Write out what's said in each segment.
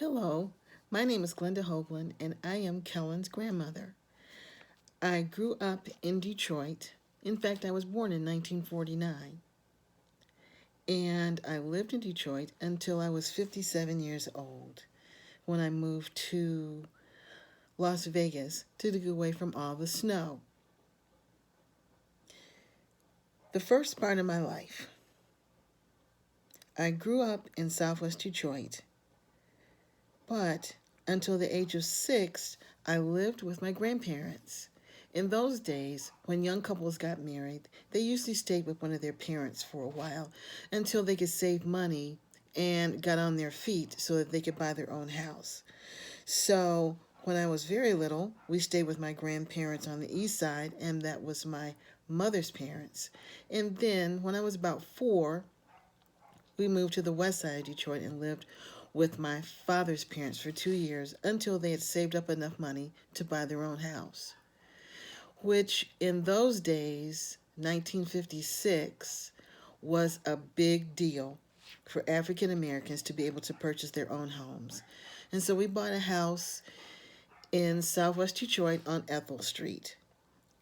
Hello, my name is Glenda Hoagland, and I am Kellen's grandmother. I grew up in Detroit. In fact, I was born in 1949, and I lived in Detroit until I was 57 years old when I moved to Las Vegas to get away from all the snow. The first part of my life, I grew up in Southwest Detroit, but until the age of 6, I lived with my grandparents. In those days, when young couples got married, they usually stayed with one of their parents for a while until they could save money and got on their feet so that they could buy their own house. So when I was very little, we stayed with my grandparents on the east side, and that was my mother's parents. And then when I was about 4, we moved to the west side of Detroit and lived with my father's parents for 2 years until they had saved up enough money to buy their own house, which in those days, 1956, was a big deal for African Americans to be able to purchase their own homes. And so we bought a house in Southwest Detroit on Ethel Street.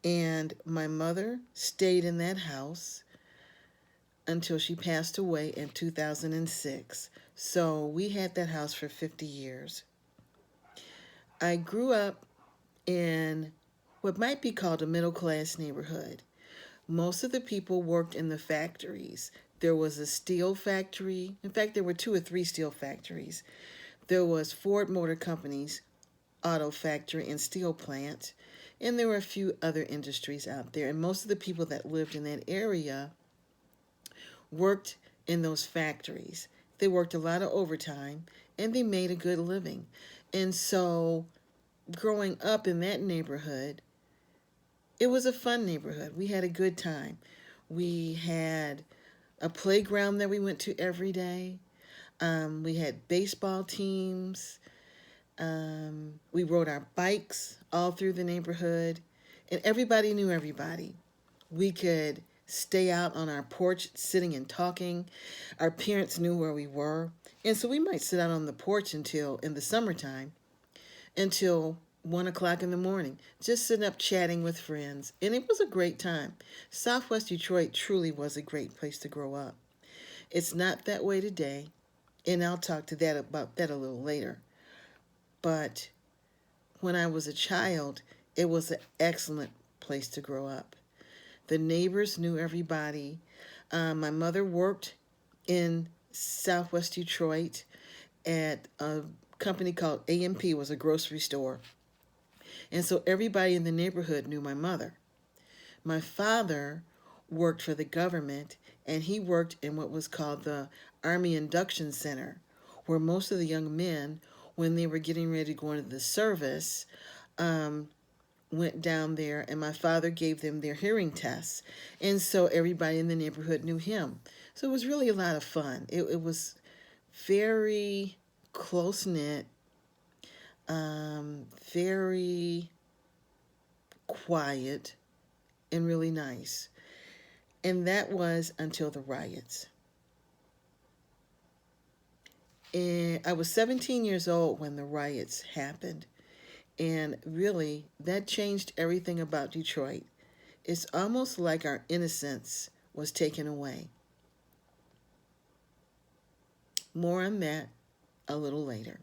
And my mother stayed in that house until she passed away in 2006. So we had that house for 50 years. I grew up in what might be called a middle-class neighborhood. Most of the people worked in the factories. There was a steel factory. In fact, there were 2 or 3 steel factories. There was Ford Motor Company's auto factory and steel plant, and there were a few other industries out there. And most of the people that lived in that area worked in those factories. They worked a lot of overtime, and they made a good living. And so growing up in that neighborhood, it was a fun neighborhood. We had a good time. We had a playground that we went to every day. We had baseball teams. We rode our bikes all through the neighborhood, and everybody knew everybody. We could stay out on our porch sitting and talking. Our parents knew where we were, and so we might sit out on the porch until, in the summertime, until 1 o'clock in the morning, just sitting up chatting with friends, and it was a great time. Southwest Detroit truly was a great place to grow up. It's not that way today, and I'll talk to that about that a little later. But when I was a child, it was an excellent place to grow up. The neighbors knew everybody. My mother worked in Southwest Detroit at a company called A&P, was a grocery store. And so everybody in the neighborhood knew my mother. My father worked for the government, and he worked in what was called the Army Induction Center, where most of the young men, when they were getting ready to go into the service, went down there, and my father gave them their hearing tests. And so everybody in the neighborhood knew him. So it was really a lot of fun. It was very close-knit, very quiet, and really nice. And that was until the riots. And I was 17 years old when the riots happened. And really, that changed everything about Detroit. It's almost like our innocence was taken away. More on that a little later.